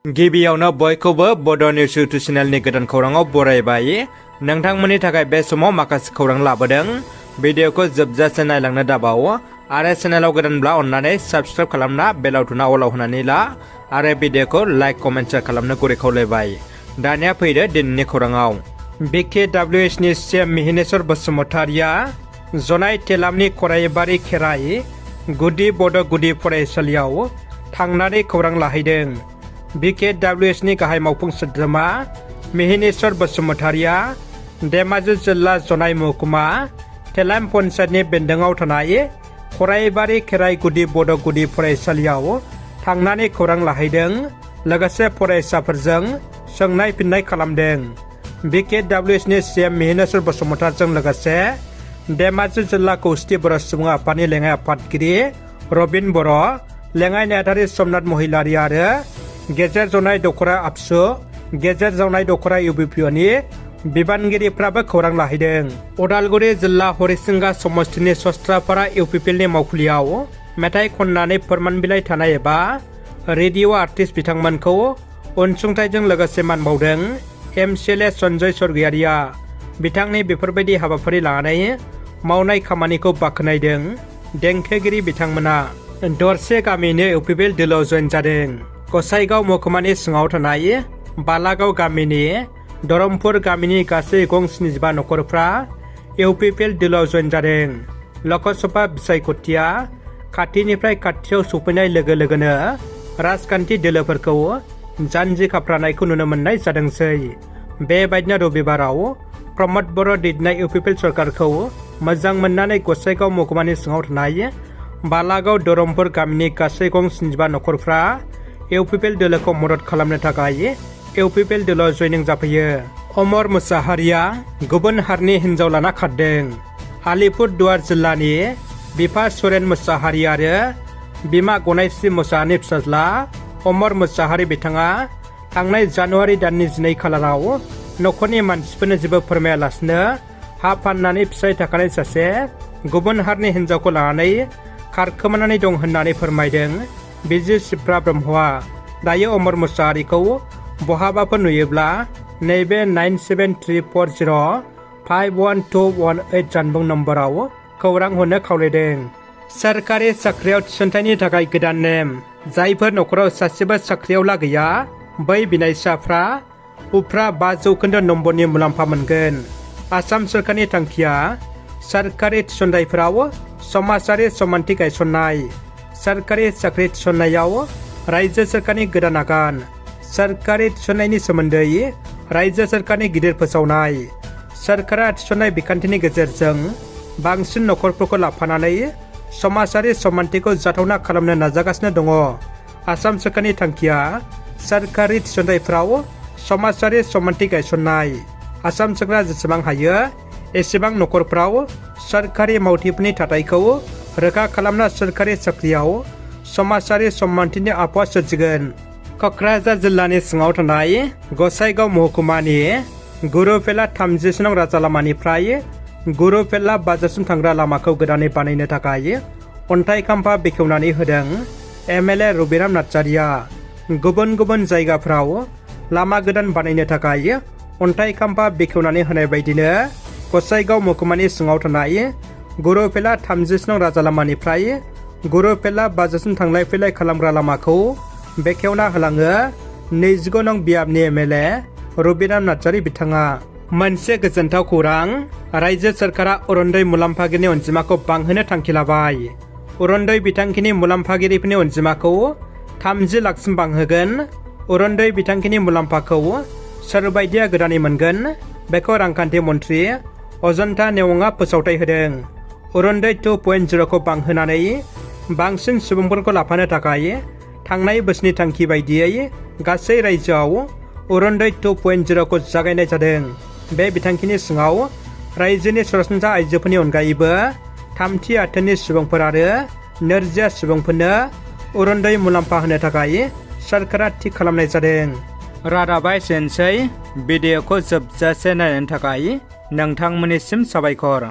गिबियावनो बयखौबो बड' निउस इउटुब चेनेलनि गोदान खौराङाव बरायबाय। नोंथांमोननि थाखाय बे समाव माखासे खौरां लाबोदों। भिडिअखौ जोबजासे नायलांनो दाबाव आरो चेनेलाव गोदानब्ला अन्नानै साबस्क्राइब खालामना बेल आइकनआ अलाव होनानै ला आरो भिडिअखौ लाइक कमेन्ट शेयार खालामनो गुरै खावलायबाय। दानिया फैदो दिनैनि खौराङाव। BKWSनि CM मिहिनेश्वर बसुमतारिया जनाय तेलामनि खराइबारि खेराइ गुदि बड' गुदि फरायसालियाव थांनानै खौरां लाहैदों। BKWSनि गाहाय मावफुं सोद्रोमा मिहिनेश्वर बसुमतारिया धेमाजि जिल्ला जनाय महकुमा तेलाम पन्चायतनि बेन्दोङाव थानाय खराइबारि खेराइ गुदि बड' गुदि फरायसालियाव थांनानै खौरां लाहैदों। लोगोसे फरायसाफोरजों सोंनाय फिन्नाय खालामदों। BKWSनि CM मिहिनेश्वर बसुमतारिजों लोगोसे धेमाजि जिल्ला खौसेथि बर' सुबुं आफादनि लेङाइ आफादगिरि रबिन बर', लेङाइ नेहाथारि समनाथ महिलारि आरो गेजेर जनाय दख'रा आबसु, गेजेर जनाय दख'रा UBPनि बिबानगिरिफ्राबो खौरां लाहैदों। उदालगुरि जिल्ला हरिसिंगा समस्तिनि सस्त्रापारा UPPLनि मावखुलियाव मेथाइ खननानै फोरमान बिलाइ थानाय एबा रेडिअ' आर्टिस्ट बिथांमोनखौ अनसुंथाइजों लोगोसे मान बावदों। MCLA सन्जय स्वर्गियारिया बिथांनि बेफोरबायदि हाबाफारि लानानै मावनाय खामानिखौ बाख्नायदों। देंखोगिरि बिथांमोना दरसे गामिनि UPPL दोलोआव जयेन जादों। गसाइगाव महकुमानि सिङाव थानाय बालागाव गामिनि धरमपुर गामिनि गासै गं 75 नखरफ्रा UPPL दोलोआव जयेन जादों। लकसभा बिसायख'थिया खाथिनिफ्राय खाथियाव सफैनाय लोगो लोगोनो राजखान्थि दोलोफोरखौ जानजि खाफ्रानायखौ नुनो मोननाय जादोंसै। बेबायदिनो रबिबाराव प्रमद बर' दैदेननाय UPPL सरकारखौ मोजां मोननानै गसाइगाव महकुमानि सिङाव थानाय बालागाव धरमपुर गामिनि गासै गं 75 नखरफ्रा UPPL दोलोखौ मदद खालामनो थाखाय UPPL दोलोआव जयनिं जाफैयो। अमर मुसाहारिया गुबुन हारिनि हिन्जाव लाना खारदों। आलिपुरदुवार जिल्लानि बिफा सुरेन मुसाहारि आरो बिमा गनायस्रि मुसाहारिनि फिसाज्ला अमर मुसाहारि बिथाङा थांनाय जानुवारि दाननि 12 खालाराव नखरनि मानसिफोरनो जेबो फोरमायालासिनो हा फाननानै फिसाय थाखानाय सासे गुबुन हारिनि हिन्जावखौ लानानै खारखोमानानै दं होननानै फोरमायदों बिजि सिप्रा ब्रह्मआ। दायो अमर मुसाहारिखौ बहाबाफोर नुयोब्ला नैबे 9734051218 जानबुं नम्बराव खौरां हरनो खावलायदों। सोरखारि साख्रियाव थिसनथायनि थाखाय गोदान नेम। जायफोर नखराव सासेबो साख्रियावला गैया बै बिनायसाफ्रा उफ्रा 5% नम्बरनि मुलाम्फा मोनगोन। आसाम सोरखारनि थांखिया सोरखारि थिसनथायफोराव समाजारि समानथि गायसननाय। सोरखारि साख्रि थिसननायाव रायजो सोरखारनि गोदान आगान। सोरखारि थिसननायनि सोमोन्दै रायजो सोरखारनि गिदिर फोसावनाय। सोरखारा थिसननाय बिखान्थिनि गेजेरजों बांसिन नखरफोरखौ लाफानानै समाजारि समानथिखौ जाथावना खालामनो नाजागासिनो दङ। आसाम सोरखारनि थांखिया सोरखारि थिसनथायफोराव समाजारि समानथि गायसननाय। आसाम सोरखारा जेसेबां हायो एसेबां नखरफ्राव सोरखारि मावथिफोरनि थाथायखौ रोखा खालामना सोरखारि साख्रियाव समाजारि समानथिनि आबहावा सोरजिगोन। क'क्राझार जिल्लानि सिङाव थानाय गसाइगाव महकुमानि गुरुपेला 30 नं राजा लामानिफ्राय गुरुपेला बाजारसिम थांग्रा लामाखौ गोदानै बानायनो थाखाय अन्थाइ खाम्फा बेखेवनानै होदों MLA रबिराम नार्जारिया। गुबुन गुबुन जायगाफ्राव लामा गोदान बानायनो थाखाय अन्थाइ खाम्फा बेखेवनानै होनाय बायदिनो गसाइगाव महकुमानि सिङाव थानाय गुरुपेला 30 नं राजा लामानिफ्राय गुरुपेला बाजारसिम थांलाय फैलाय खालामग्रा लामाखौ बेखेवना होलाङो 29 नं बियाबनि MLA रबिराम नार्जारि बिथाङा। मोनसे गोजोनथाव खौरां। रायजो सोरखारा अरुनदय मुलाम्फागिरिनि अनजिमाखौ बांहोनो थांखि लाबाय। अरुनदय बिथांखिनि मुलाम्फागिरिफोरनि अनजिमाखौ 30 लाखसिम बांहोगोन। अरुनदय बिथांखिनि मुलाम्फाखौ सोरबायदिया गोदानै मोनगोन बेखौ रांखान्थि मन्थ्रि अजन्ता नेवङा फोसावथाय होदों। अरुनदय 2.0 खौ बांहोनानै बांसिन सुबुंफोरखौ लाफानो थाखाय थांनाय बोसोरनि थांखि बायदियै गासै रायजोआव अरुनदय 2.0 खौ जागायनाय जादों। बे बिथांखिनि सिङाव रायजोनि सरासनस्रा आइजोफोरनि अनगायैबो थामथि आथोननि सुबुंफोर आरो नोरजिया सुबुंफोरनो अरुनदय मुलाम्फा होनो थाखाय सोरखारा थि खालामनाय जादों। रादाबा एसेनोसै। भिडिअखौ जोबजासे नायनायनि थाखाय नोंथांमोननिसिम साबायखर।